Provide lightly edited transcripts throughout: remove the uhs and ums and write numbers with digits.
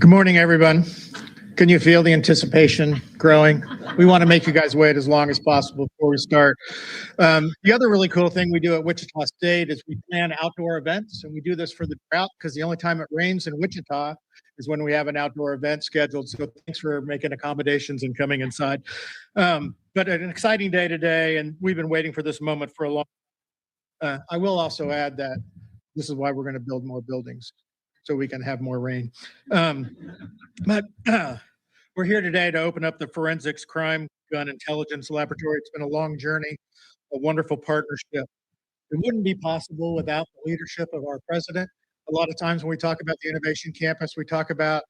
Good morning, everyone. Can you feel the anticipation growing? We want to make you guys wait as long as possible before we start. The other really cool thing we do at Wichita State is we plan outdoor events, and we do this for the drought because the only time it rains in Wichita is when we have an outdoor event scheduled. So thanks for making accommodations and coming inside. But an exciting day today, and we've been waiting for this moment for a long time. I will also add that this is why we're going to build more buildings, so we can have more rain. But we're here today to open up the Forensics Crime Gun Intelligence Laboratory. It's been a long journey, a wonderful partnership. It wouldn't be possible without the leadership of our president. A lot of times when we talk about the Innovation Campus, we talk about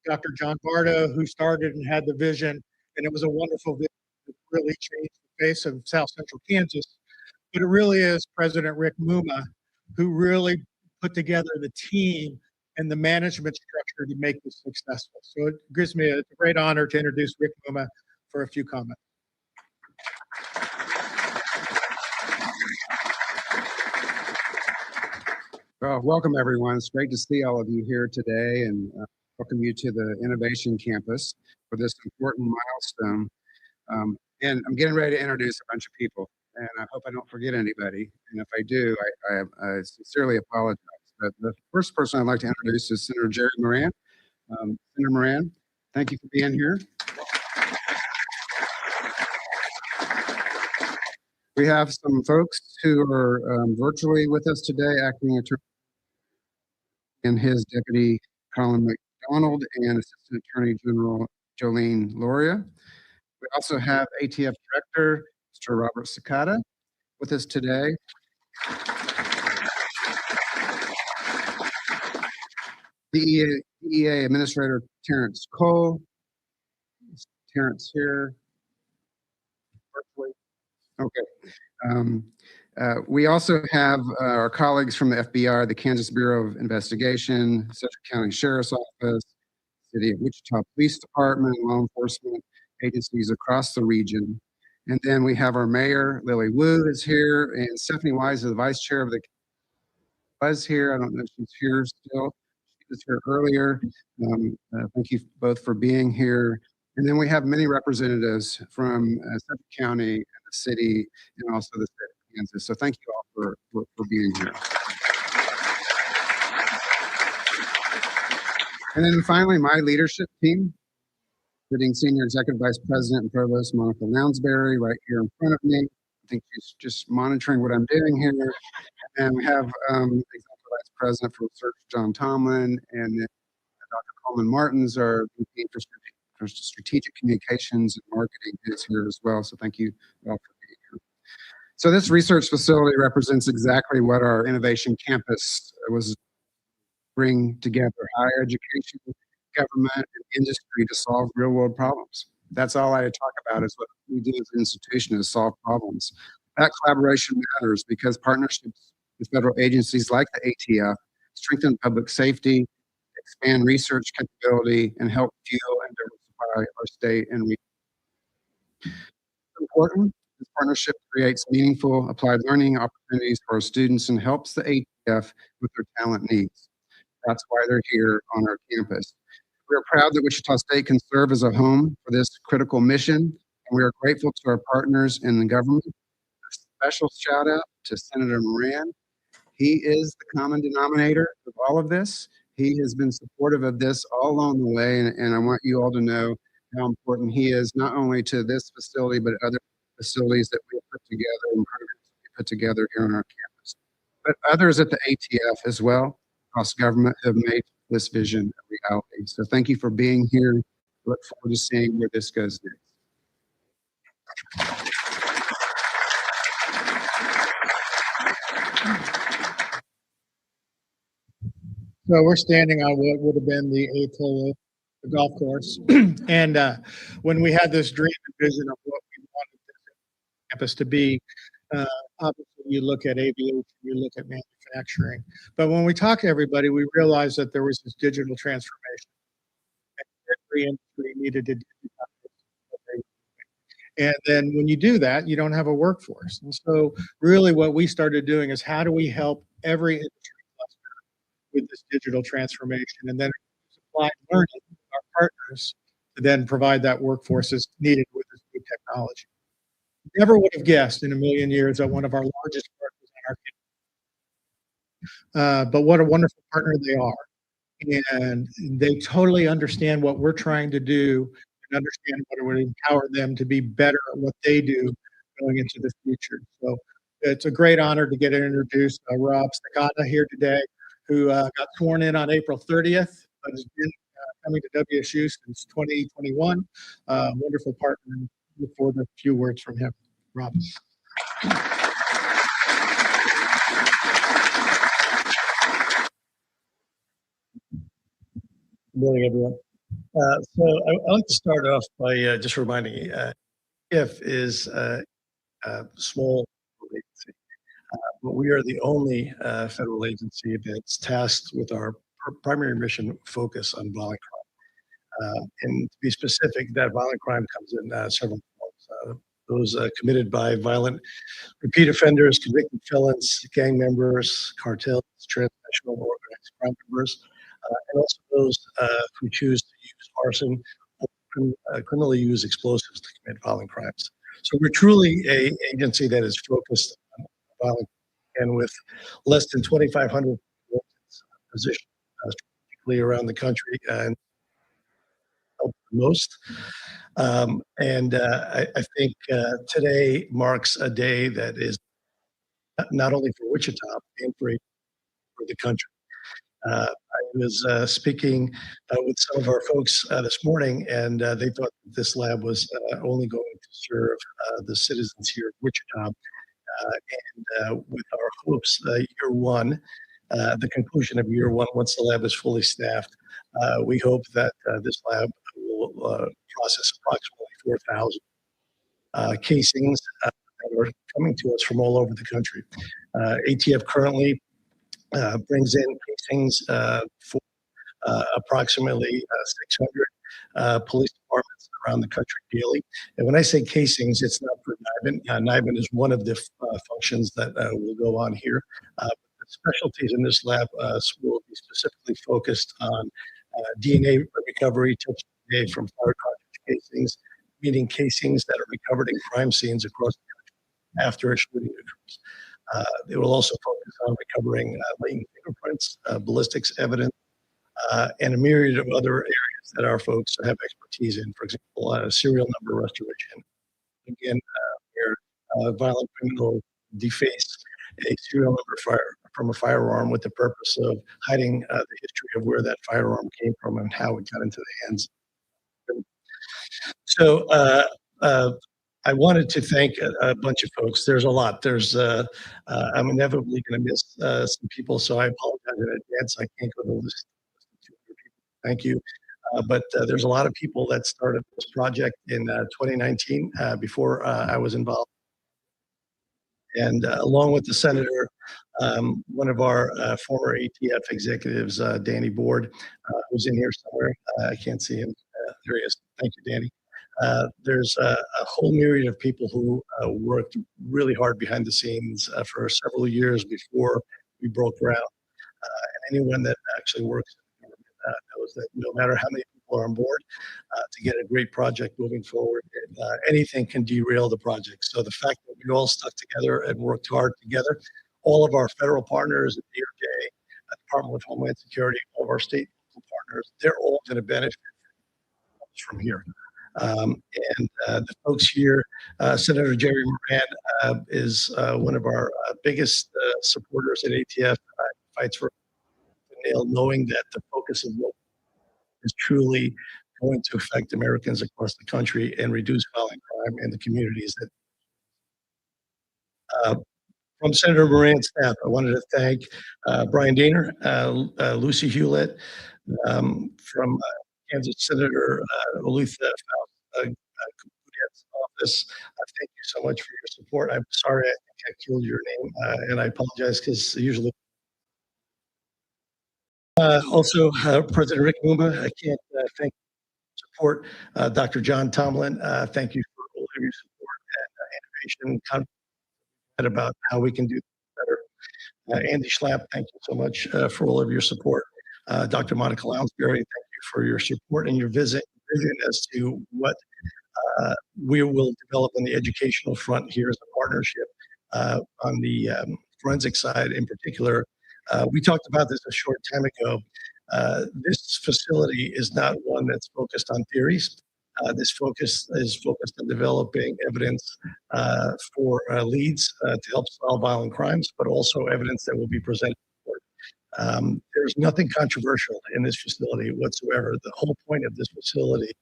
Dr. John Bardo, who started and had the vision, and it was a wonderful vision that really changed the face of South Central Kansas. But it really is President Rick Muma who really put together the team and the management structure to make this successful. So it gives me a great honor to introduce Rick Muma for a few comments. Well, welcome everyone. It's great to see all of you here today, and welcome you to the Innovation Campus for this important milestone. And I'm getting ready to introduce a bunch of people, and I hope I don't forget anybody. And if I do, I sincerely apologize. But the first person I'd like to introduce is Senator Jerry Moran. Senator Moran, thank you for being here. We have some folks who are virtually with us today, Acting Attorney and his Deputy Colin McDonald and Assistant Attorney General Jolene Loria. We also have ATF Director, Mr. Robert Cekada, with us today. DEA Administrator Terrence Cole. Terrence here. Okay. We also have our colleagues from the FBI, the Kansas Bureau of Investigation, Central County Sheriff's Office, City of Wichita Police Department, law enforcement agencies across the region. And then we have our mayor, Lily Wu, is here, and Stephanie Wise, the vice chair of the was here. I don't know if she's here still. She was here earlier. Thank you both for being here. And then we have many representatives from Central County and the city, and also the state of Kansas. So thank you all for being here. And then finally, my leadership team, including Senior Executive Vice President and Provost Monica Lounsbury right here in front of me. I think she's just monitoring what I'm doing here. And we have Executive Vice President for Research, John Tomlin, and Dr. Coleman Martins, our VP for Strategic Communications and Marketing, is here as well. So thank you all for being here. So this research facility represents exactly what our Innovation Campus was bring together: higher education, government, and industry to solve real-world problems. That's all I talk about, is what we do as an institution, is solve problems. That collaboration matters because partnerships with federal agencies like the ATF strengthen public safety, expand research capability, and help fuel and diversify our state and region. It's important. This partnership creates meaningful applied learning opportunities for our students and helps the ATF with their talent needs. That's why they're here on our campus. We are proud that Wichita State can serve as a home for this critical mission, and we are grateful to our partners in the government. A special shout out to Senator Moran. He is the common denominator of all of this. He has been supportive of this all along the way, and I want you all to know how important he is, not only to this facility, but other facilities that we have put together and programs that we put together here on our campus. But others at the ATF as well, across government, have made this vision a reality. So thank you for being here. Look forward to seeing where this goes next. So we're standing on what would have been the Atoll golf course. And when we had this dream and vision of what we wanted this campus to be, obviously you look at aviation, you look at manufacturing. But when we talk to everybody, we realized that there was this digital transformation. Every industry needed to digitize. And then when you do that, you don't have a workforce. And so really what we started doing is, how do we help every industry cluster with this digital transformation? And then apply learning with our partners to then provide that workforce as needed with this new technology. Never would have guessed in a million years that one of our largest partners in our but what a wonderful partner they are. And they totally understand what we're trying to do and understand what it would empower them to be better at what they do going into the future. So it's a great honor to get introduced Rob Cekada here today, who got sworn in on April 30th, but has been coming to WSU since 2021. Wonderful partner. Look forward to a few words from him. Rob. Good morning, everyone. So I'd like to start off by just reminding you, IATF is a small agency, but we are the only federal agency that's tasked with our primary mission focus on violent crime. And to be specific, that violent crime comes in several forms. Those committed by violent repeat offenders, convicted felons, gang members, cartels, transnational organized crime members, and also those who choose to use arson or criminally use explosives to commit violent crimes. So we're truly an agency that is focused on violent, and with less than 2,500 positions strategically around the country and most. I think today marks a day that is not only for Wichita, but for the country. I was speaking with some of our folks this morning, and they thought that this lab was only going to serve the citizens here of Wichita. With our hopes, year one, the conclusion of year one, once the lab is fully staffed, we hope that this lab will process approximately 4,000 casings that are coming to us from all over the country. ATF currently brings in casings for approximately 600 police departments around the country daily. And when I say casings, it's not for NIBIN. NIBIN is one of the functions that will go on here. The specialties in this lab will be specifically focused on DNA recovery, touch DNA from fire cartridge casings, meaning casings that are recovered in crime scenes across the country after a shooting occurs. It will also focus on recovering latent fingerprints, ballistics evidence, and a myriad of other areas that our folks have expertise in. For example, serial number restoration. Again, where violent criminals deface a serial number from a firearm with the purpose of hiding the history of where that firearm came from and how it got into the hands. So I wanted to thank a bunch of folks. There's a lot. I'm inevitably going to miss some people, so I apologize in advance. I can't go to the list of 200 people. Thank you. But there's a lot of people that started this project in 2019 before I was involved. And along with the senator, one of our former ATF executives, Danny Board, who's in here somewhere. I can't see him. There he is. Thank you, Danny. There's a whole myriad of people who worked really hard behind the scenes for several years before we broke ground. And anyone that actually works in government knows that no matter how many people are on board, to get a great project moving forward, anything can derail the project. So the fact that we all stuck together and worked hard together, all of our federal partners, DOJ, Department of Homeland Security, all of our state partners, they're all going to benefit from here. The folks here, Senator Jerry Moran is one of our biggest supporters at ATF. Fights for nail, knowing that the focus of what is truly going to affect Americans across the country and reduce violent crime in the communities. From Senator Moran's staff, I wanted to thank Brian Daner, Lucy Hewlett, from Kansas Senator Olitha office. Thank you so much for your support. I'm sorry I think I killed your name, and I apologize because usually. Also, President Rick Moomba, I can't thank you for support. Dr. John Tomlin, thank you for all of your support and innovation about how we can do better. Andy Schlapp, thank you so much for all of your support. Dr. Monica Lounsbury, thank you for your support and your vision as to what we will develop on the educational front here as a partnership. On the forensic side in particular, we talked about this a short time ago. This facility is not one that's focused on theories. This focus is focused on developing evidence for leads to help solve violent crimes, but also evidence that will be presented to court. There's nothing controversial in this facility whatsoever. The whole point of this facility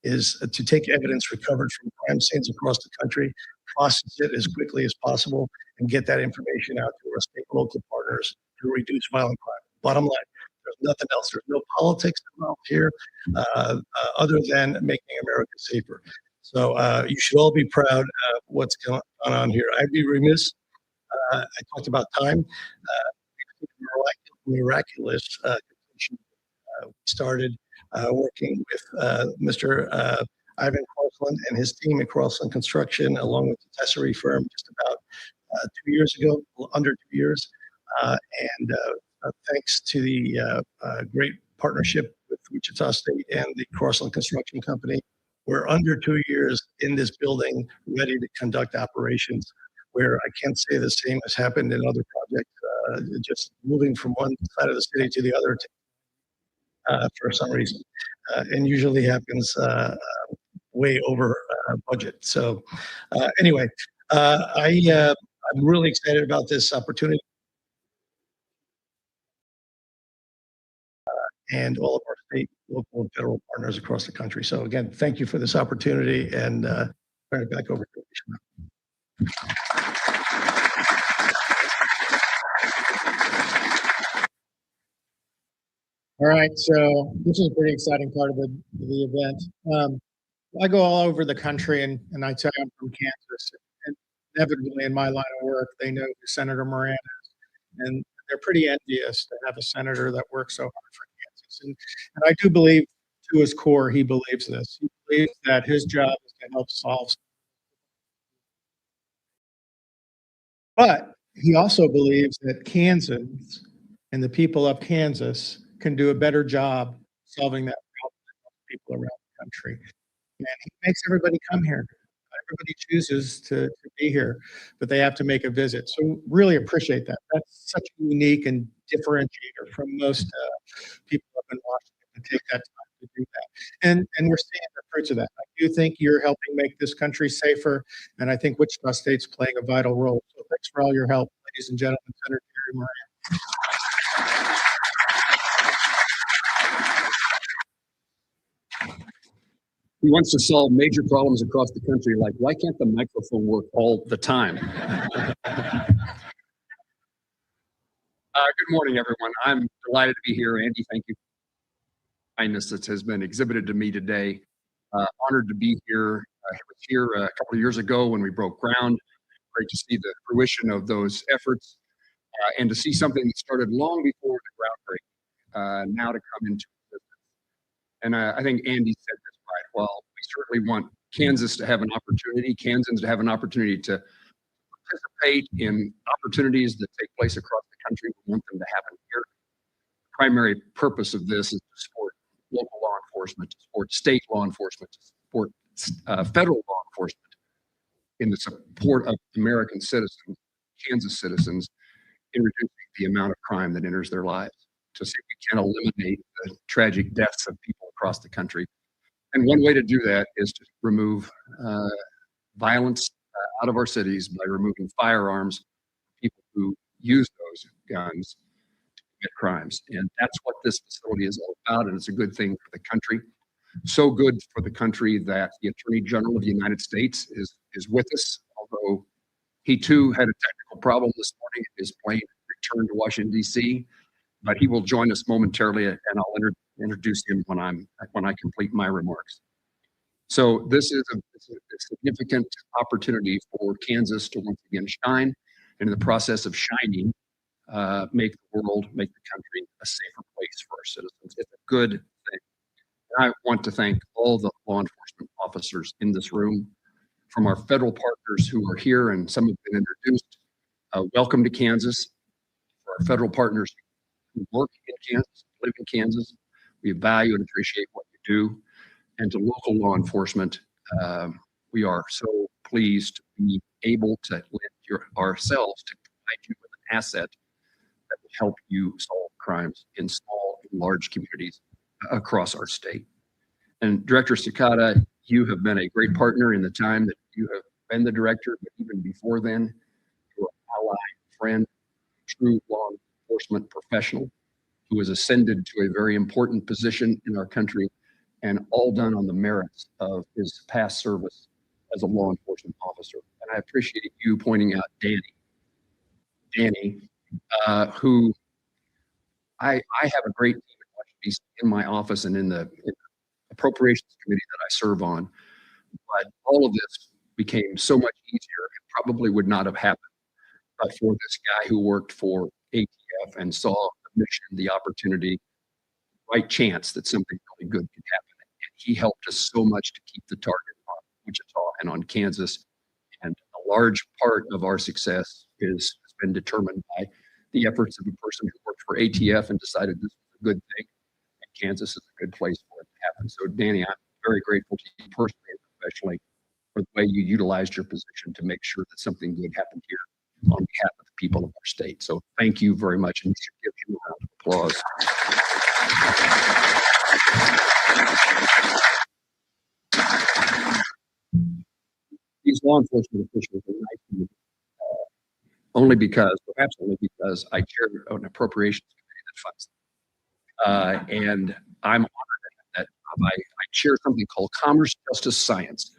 is to take evidence recovered from crime scenes across the country, process it as quickly as possible, and get that information out to our state and local partners to reduce violent crime. Bottom line, there's nothing else. There's no politics involved here other than making America safer. So you should all be proud of what's going on here. I'd be remiss. I talked about time. Miraculous completion. We started working with Mr. Ivan Crossland and his team at Crossland Construction, along with the Tesserae firm, just about 2 years ago, under 2 years. Thanks to the great partnership with Wichita State and the Crossland Construction Company, we're under 2 years in this building, ready to conduct operations, where I can't say the same has happened in other projects. Just moving from one side of the city to the other for some reason, and usually happens way over budget. So anyway, I'm really excited about this opportunity. And all of our state, local, and federal partners across the country. So again, thank you for this opportunity, and turn it back over to you. All right, so this is a pretty exciting part of the event. I go all over the country, and I tell you I'm from Kansas. And inevitably, in my line of work, they know who Senator Moran is, and they're pretty envious to have a senator that works so hard for Kansas. And I do believe, to his core, he believes this. He believes that his job is to help solve. But he also believes that Kansans and the people of Kansas can do a better job solving that problem than people around the country. And he makes everybody come here. Everybody chooses to be here, but they have to make a visit. So really appreciate that. That's such a unique and differentiator from most people up in Washington to take that time to do that. And we're seeing the fruits of that. I do think you're helping make this country safer, and I think Wichita State's playing a vital role. So thanks for all your help, ladies and gentlemen. Senator Terry Moran. He wants to solve major problems across the country, like why can't the microphone work all the time? Good morning, everyone. I'm delighted to be here. Andy, thank you for the kindness that has been exhibited to me today. Honored to be here. I was here a couple of years ago when we broke ground. Great to see the fruition of those efforts and to see something that started long before the groundbreaking now to come into existence. And I think Andy said this right. Well, we certainly want Kansas to have an opportunity, Kansans to have an opportunity to participate in opportunities that take place across the country. We want them to happen here. The primary purpose of this is to support local law enforcement, to support state law enforcement, to support federal law enforcement in the support of American citizens, Kansas citizens, in reducing the amount of crime that enters their lives, to see if we can eliminate the tragic deaths of people across the country. And one way to do that is to remove violence out of our cities by removing firearms from people who use those guns to commit crimes. And that's what this facility is all about, and it's a good thing for the country. So good for the country that the Attorney General of the United States is with us, although he too had a technical problem this morning. His plane returned to Washington, D.C., but he will join us momentarily, and I'll introduce him when I complete my remarks. So this is a significant opportunity for Kansas to once again shine, and in the process of shining, make the world, make the country a safer place for our citizens. It's a good thing. And I want to thank all the law enforcement officers in this room, from our federal partners who are here, and some have been introduced. Welcome to Kansas. For our federal partners who work in Kansas, live in Kansas, We value and appreciate what you do. And to local law enforcement, we are so pleased to be able to lend ourselves to provide you with an asset that will help you solve crimes in small and large communities across our state. And Director Cekada, you have been a great partner in the time that you have been the director, but even before then, you're an ally, friend, true law enforcement professional who has ascended to a very important position in our country, and all done on the merits of his past service as a law enforcement officer. And I appreciate you pointing out Danny, who I have a great team in Washington, D.C. in my office and in the appropriations committee that I serve on. But all of this became so much easier. It probably would not have happened but for this guy who worked for ATF and saw the mission, the opportunity, right chance that something really good could happen. And he helped us so much to keep the target on Wichita and on Kansas. And a large part of our success has been determined by the efforts of a person who worked for ATF and decided this was a good thing. And Kansas is a good place for it to happen. So Danny, I'm very grateful to you personally and professionally for the way you utilized your position to make sure that something good happened here on behalf of the people of our state. So thank you very much, and we should give you a round of applause. These law enforcement officials are nice to me, perhaps only because I chair an appropriations committee that funds them. And I'm honored that I chair something called Commerce, Justice, Science.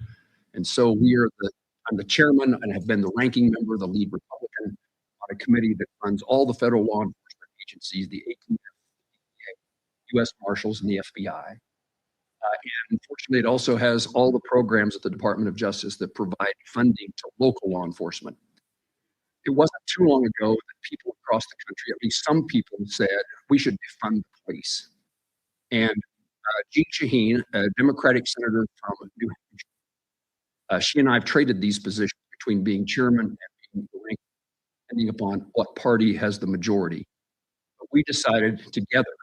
And so I'm the chairman and have been the ranking member, the lead Republican on a committee that funds all the federal law enforcement agencies, the ATF, the DEA, U.S. Marshals, and the FBI. And unfortunately, it also has all the programs at the Department of Justice that provide funding to local law enforcement. It wasn't too long ago that people across the country, at least some people, said we should defund the police. And Jean Shaheen, a Democratic senator from New Hampshire, she and I have traded these positions between being chairman and being the ranking, depending upon what party has the majority. But we decided together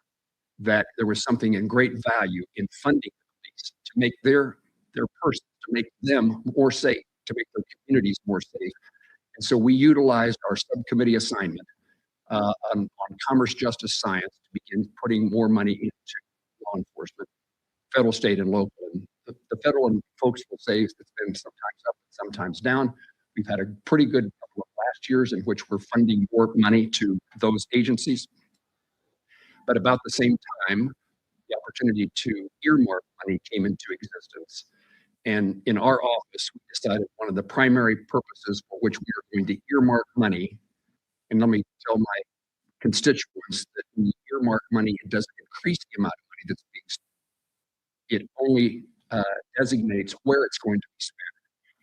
that there was something in great value in funding the police to make their persons, to make them more safe, to make their communities more safe. And so we utilized our subcommittee assignment on Commerce, Justice, Science to begin putting more money into law enforcement, federal, state, and local. And the federal and folks will say it's been sometimes up, sometimes down. We've had a pretty good couple of last years in which we're funding more money to those agencies. But about the same time, the opportunity to earmark money came into existence. And in our office, we decided one of the primary purposes for which we are going to earmark money, and let me tell my constituents that when you earmark money, it doesn't increase the amount of money that's being spent. It only designates where it's going to be spent.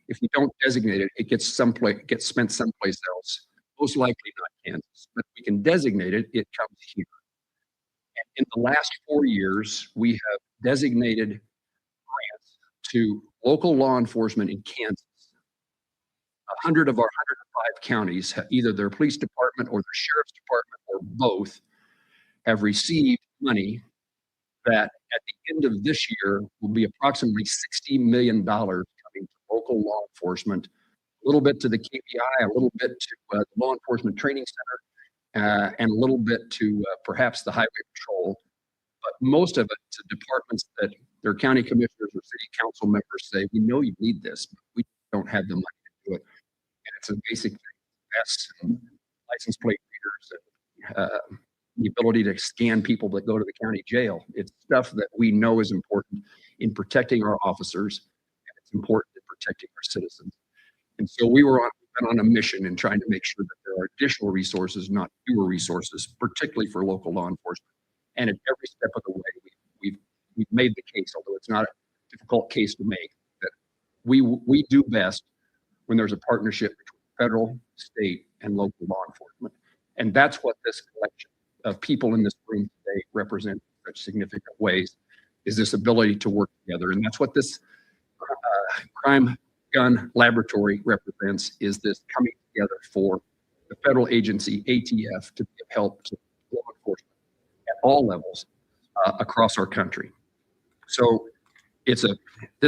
If we don't designate it, it gets spent someplace else, most likely not Kansas. But if we can designate it, it comes here. And in the last 4 years, we have designated grants to local law enforcement in Kansas. 100 of our 105 counties, either their police department or their sheriff's department or both, have received money that at the end of this year will be approximately $60 million coming to local law enforcement, a little bit to the KPI, a little bit to the Law Enforcement Training Center, and a little bit to perhaps the Highway Patrol. But most of it to departments that their county commissioners or city council members say, we know you need this, but we don't have the money to do it. And it's a basic thing, license plate readers, and the ability to scan people that go to the county jail. It's stuff that we know is important in protecting our officers, and it's important in protecting our citizens. And so we've been on a mission in trying to make sure that there are additional resources, not fewer resources, particularly for local law enforcement. And at every step of the way, we've made the case, although it's not a difficult case to make, that we do best when there's a partnership between federal, state, and local law enforcement. And that's what this collection of people in this room today represent in such significant ways, is this ability to work together. And that's what this crime gun laboratory represents, is this coming together for the federal agency, ATF, to give help to law enforcement at all levels, across our country. So this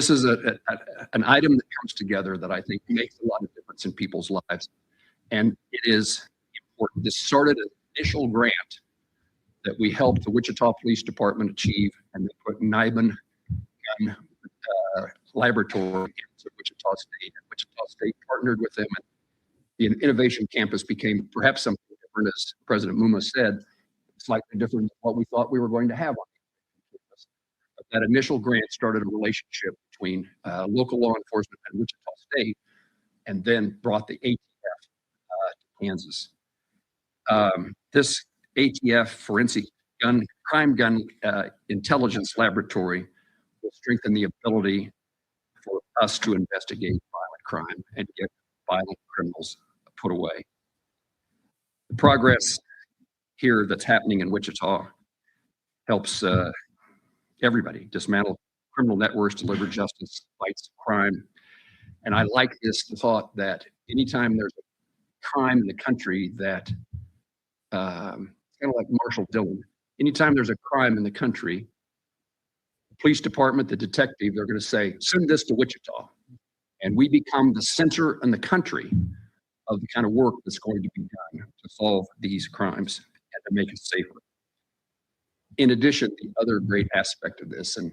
is an item that comes together that I think makes a lot of difference in people's lives. And it is important. This started an initial grant that we helped the Wichita Police Department achieve, and they put Nibin Gun Laboratory into Wichita State. And Wichita State partnered with them, and the innovation campus became perhaps something different, as President Muma said, slightly different than what we thought we were going to have on campus. But that initial grant started a relationship between local law enforcement and Wichita State, and then brought the ATF to Kansas. This ATF Forensic Crime Gun Intelligence Laboratory will strengthen the ability for us to investigate violent crime and get violent criminals put away. The progress here that's happening in Wichita helps everybody dismantle criminal networks, deliver justice, fights crime. And I like this thought that anytime there's a crime in the country that, kind of like Marshall Dillon, anytime there's a crime in the country, the police department, the detective, they're going to say, send this to Wichita. And we become the center in the country of the kind of work that's going to be done to solve these crimes and to make it safer. In addition, the other great aspect of this, and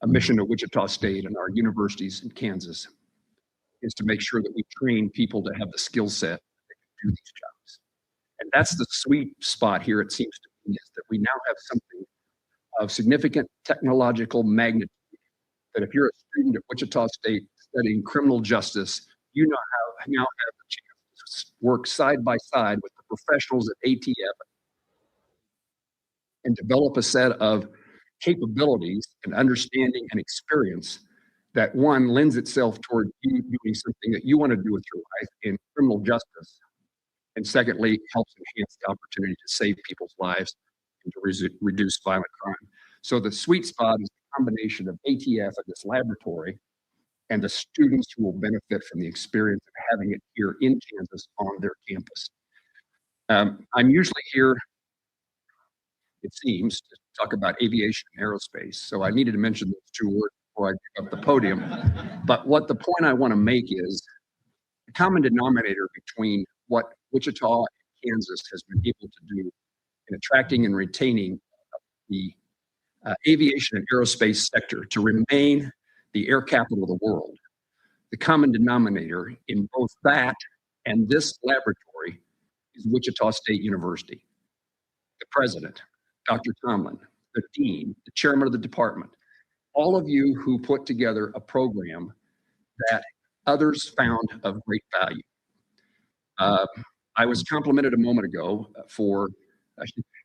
a mission of Wichita State and our universities in Kansas, is to make sure that we train people to have the skill set that can do these jobs. And that's the sweet spot here, it seems to me, is that we now have something of significant technological magnitude, that if you're a student at Wichita State studying criminal justice, you now have the chance to work side by side with the professionals at ATF and develop a set of capabilities and understanding and experience that, one, lends itself toward you doing something that you want to do with your life in criminal justice, and secondly, helps enhance the opportunity to save people's lives and to reduce violent crime. So the sweet spot is the combination of ATF and this laboratory and the students who will benefit from the experience of having it here in Kansas on their campus. I'm usually here, it seems, to talk about aviation and aerospace. So I needed to mention those two words before I pick up the podium. But what the point I want to make is the common denominator between what Wichita and Kansas has been able to do in attracting and retaining the aviation and aerospace sector to remain the air capital of the world. The common denominator in both that and this laboratory is Wichita State University. The president, Dr. Tomlin, the dean, the chairman of the department, all of you who put together a program that others found of great value. I was complimented a moment ago for,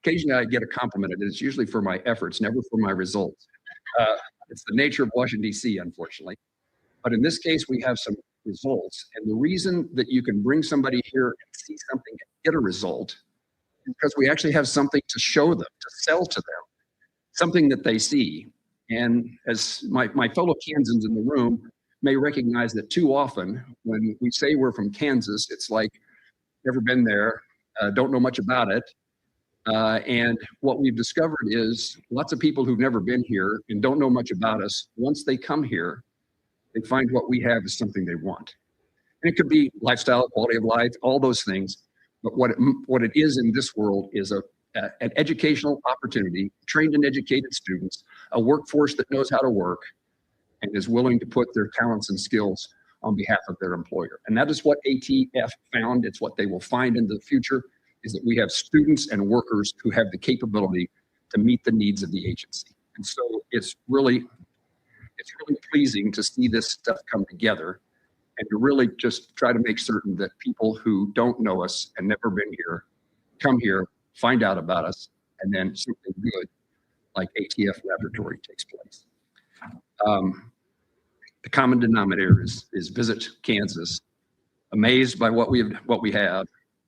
occasionally I get a compliment, and it's usually for my efforts, never for my results. It's the nature of Washington, D.C., unfortunately. But in this case, we have some results. And the reason that you can bring somebody here and see something and get a result is because we actually have something to show them, to sell to them, something that they see. And as my fellow Kansans in the room may recognize that too often when we say we're from Kansas, it's like, never been there, don't know much about it. And what we've discovered is lots of people who've never been here and don't know much about us, once they come here, they find what we have is something they want. And it could be lifestyle, quality of life, all those things. But what it is in this world is an educational opportunity, trained and educated students, a workforce that knows how to work and is willing to put their talents and skills on behalf of their employer. And that is what ATF found. It's what they will find in the future, is that we have students and workers who have the capability to meet the needs of the agency. And so it's really pleasing to see this stuff come together and to really just try to make certain that people who don't know us and never been here come here, find out about us, and then something good like ATF Laboratory takes place. The common denominator is visit Kansas, amazed by what we have,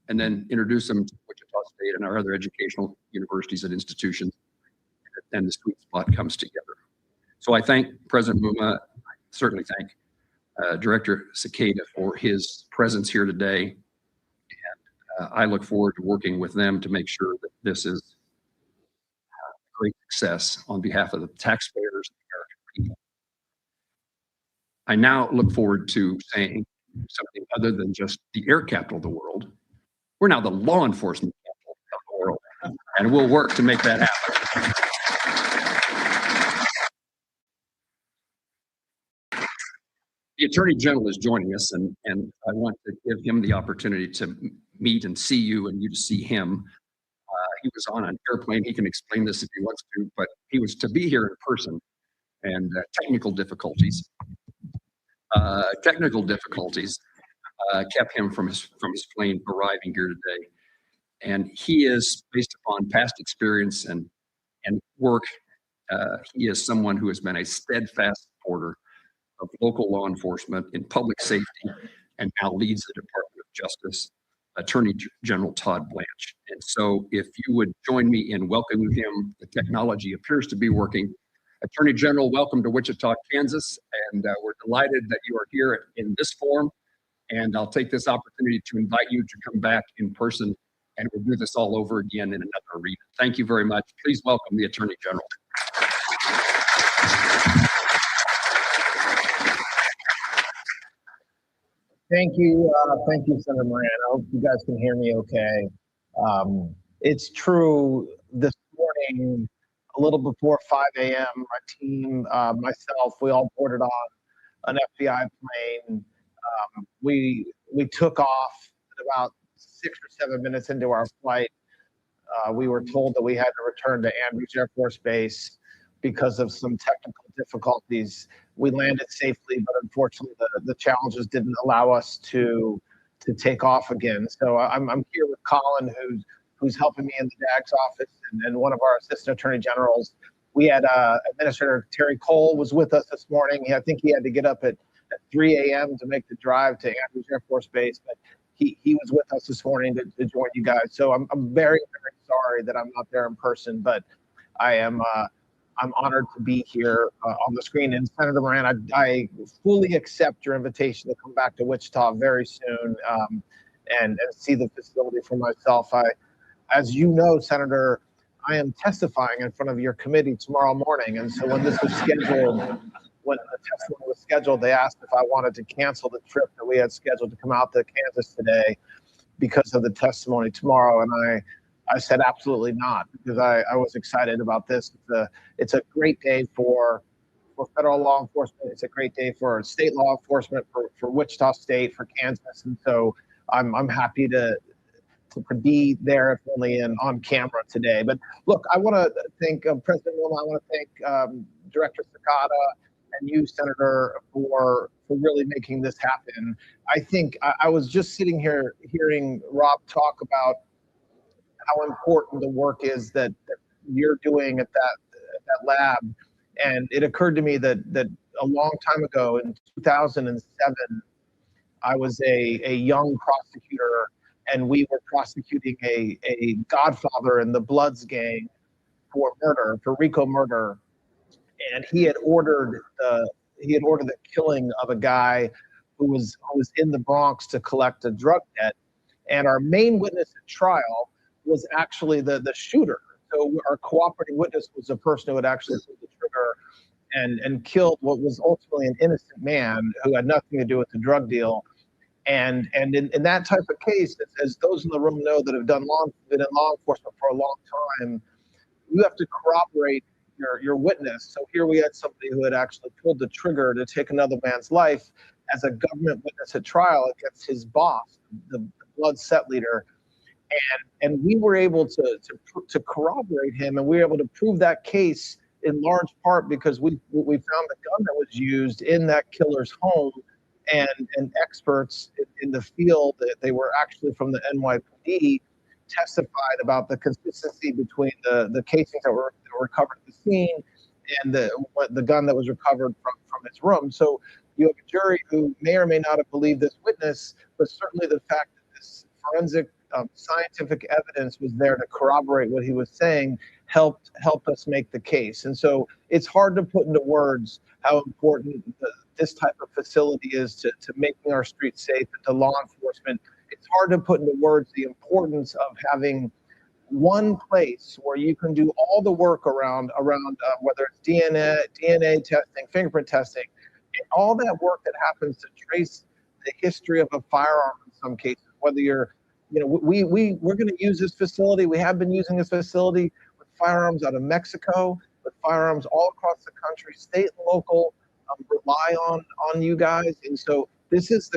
and then introduce them to Wichita State and our other educational universities and institutions, and the sweet spot comes together. So I thank President Muma. I certainly thank Director Cekada for his presence here today. And I look forward to working with them to make sure that this is great success on behalf of the taxpayers and the American people. I now look forward to saying something other than just the air capital of the world. We're now the law enforcement capital of the world, and we'll work to make that happen. The Attorney General is joining us, and I want to give him the opportunity to meet and see you, and you to see him. He was on an airplane. He can explain this if he wants to, but he was to be here in person, and technical difficulties kept him from his plane arriving here today. And he is, based upon past experience and work, he is someone who has been a steadfast supporter of local law enforcement in public safety, and now leads the Department of Justice, Attorney General Todd Blanche. And so if you would join me in welcoming him, the technology appears to be working. Attorney General, welcome to Wichita, Kansas, and we're delighted that you are here in this form. And I'll take this opportunity to invite you to come back in person, and we'll do this all over again in another arena. Thank you very much. Please welcome the Attorney General. Thank you, Senator Moran. I hope you guys can hear me okay. It's true, this morning, a little before 5 a.m., my team, myself, we all boarded on an FBI plane. We took off at about 6 or 7 minutes into our flight. We were told that we had to return to Andrews Air Force Base because of some technical difficulties. We landed safely, but unfortunately the challenges didn't allow us to take off again. So I'm here with Colin, who's helping me in the DAG's office, and one of our assistant attorney generals. We had Administrator Terry Cole was with us this morning. I think he had to get up at 3 a.m. to make the drive to Andrews Air Force Base, but he was with us this morning to join you guys. So I'm very, very sorry that I'm not there in person, but I'm honored to be here on the screen. And Senator Moran, I fully accept your invitation to come back to Wichita very soon and see the facility for myself. As you know, Senator, I am testifying in front of your committee tomorrow morning. And so when this was scheduled, when the testimony was scheduled, they asked if I wanted to cancel the trip that we had scheduled to come out to Kansas today because of the testimony tomorrow. And I said absolutely not, because I was excited about this. It's a great day for federal law enforcement. It's a great day for state law enforcement, for Wichita State, for Kansas. And so I'm happy to be there, if only on camera today. But look, I want to thank President Wilma. I want to thank Director Cekada and you, Senator, for really making this happen. I think I was just sitting here hearing Rob talk about how important the work is that you're doing at that lab. And it occurred to me that a long time ago, in 2007, I was a young prosecutor, and we were prosecuting a godfather in the Bloods gang for RICO murder. And he had ordered the killing of a guy who was in the Bronx to collect a drug debt. And our main witness at trial was actually the shooter. So our cooperating witness was the person who had actually pulled the trigger and killed what was ultimately an innocent man who had nothing to do with the drug deal. And in that type of case, as those in the room know that have been in law enforcement for a long time, you have to corroborate your witness. So here we had somebody who had actually pulled the trigger to take another man's life as a government witness at trial against his boss, the Blood set leader. And we were able to corroborate him, and we were able to prove that case in large part because we found the gun that was used in that killer's home, and experts in the field, that they were actually from the NYPD, testified about the consistency between the casings that were recovered at the scene and the gun that was recovered from his room. So you have a jury who may or may not have believed this witness, but certainly the fact that this forensic scientific evidence was there to corroborate what he was saying helped us make the case. And so it's hard to put into words how important this type of facility is to making our streets safe and to law enforcement. It's hard to put into words the importance of having one place where you can do all the work around whether it's DNA testing, fingerprint testing, and all that work that happens to trace the history of a firearm in some cases, whether you're, we're going to use this facility. We have been using this facility with firearms out of Mexico, with firearms all across the country, state and local, rely on you guys. And so this is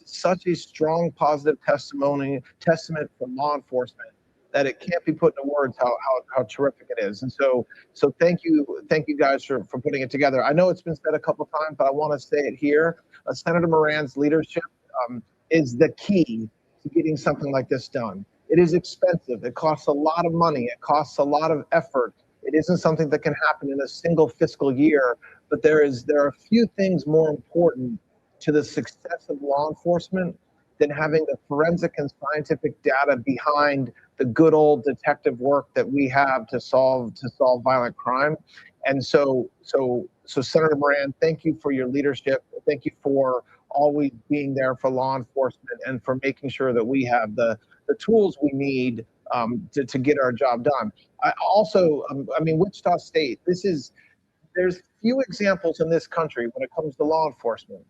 such a strong positive testament for law enforcement that it can't be put into words how terrific it is. And so thank you guys for putting it together. I know it's been said a couple of times, but I want to say it here. Senator Moran's leadership is the key to getting something like this done. It is expensive. It costs a lot of money. It costs a lot of effort. It isn't something that can happen in a single fiscal year, but there are a few things more important to the success of law enforcement than having the forensic and scientific data behind the good old detective work that we have to solve violent crime. And so Senator Moran, thank you for your leadership. Thank you for always being there for law enforcement and for making sure that we have the tools we need to get our job done. I also, Wichita State, there's few examples in this country when it comes to law enforcement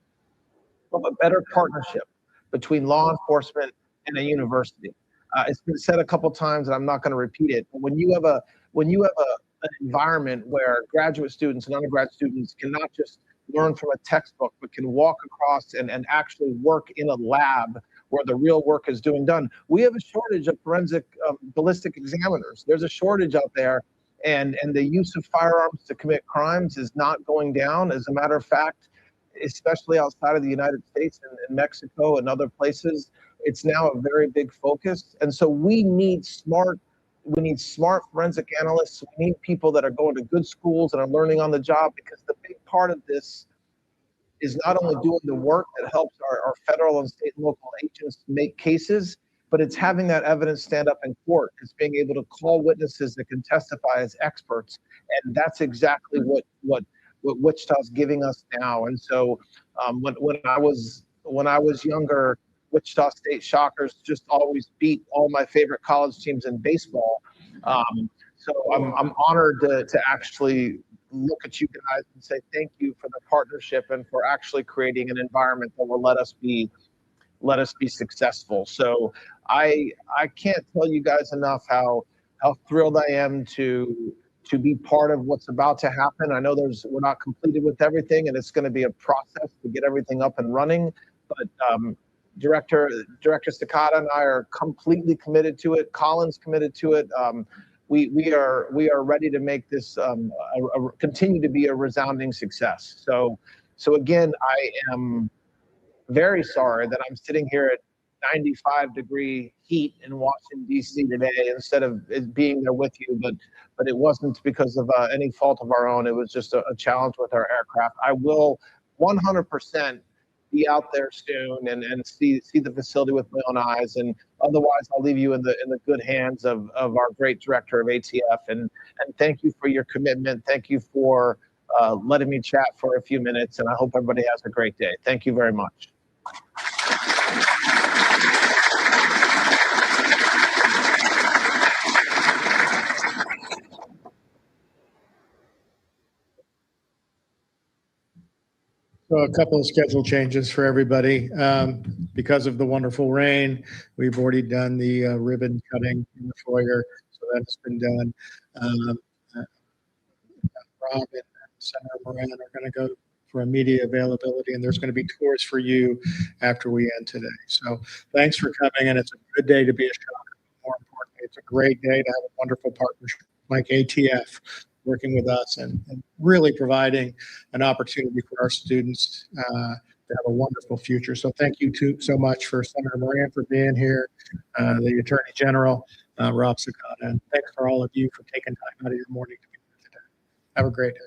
of a better partnership between law enforcement and a university. It's been said a couple times, and I'm not going to repeat it. But when you have an environment where graduate students and undergrad students can not just learn from a textbook, but can walk across and actually work in a lab where the real work is done. We have a shortage of forensic ballistic examiners. There's a shortage out there, and the use of firearms to commit crimes is not going down. As a matter of fact, especially outside of the United States and Mexico and other places, it's now a very big focus. And so we need smart forensic analysts. We need people that are going to good schools and are learning on the job, because the big part of this is not only doing the work that helps our federal and state and local agents make cases, but it's having that evidence stand up in court. It's being able to call witnesses that can testify as experts. And that's exactly what Wichita's giving us now. And so when I was younger, Wichita State Shockers just always beat all my favorite college teams in baseball. So I'm honored to actually look at you guys and say thank you for the partnership and for actually creating an environment that will let us be successful. So I can't tell you guys enough how thrilled I am to be part of what's about to happen. I know we're not completed with everything, and it's going to be a process to get everything up and running. But Director Cekada and I are completely committed to it. Colin's committed to it. We are ready to make this continue to be a resounding success. So again, I am very sorry that I'm sitting here at 95-degree heat in Washington, D.C. today instead of being there with you, but it wasn't because of any fault of our own. It was just a challenge with our aircraft. I will 100% be out there soon and see the facility with my own eyes. And otherwise, I'll leave you in the good hands of our great director of ATF. And thank you for your commitment. Thank you for letting me chat for a few minutes. And I hope everybody has a great day. Thank you very much. So a couple of schedule changes for everybody. Because of the wonderful rain, we've already done the ribbon cutting in the foyer, so that's been done. Rob and Senator Moran are going to go for immediate availability, and there's going to be tours for you after we end today. So thanks for coming, and it's a good day to be a shocker. More importantly, it's a great day to have a wonderful partnership like ATF working with us and really providing an opportunity for our students to have a wonderful future. So thank you so much for Senator Moran for being here, the Attorney General, Rob Cekada, and thanks for all of you for taking time out of your morning to be here today. Have a great day.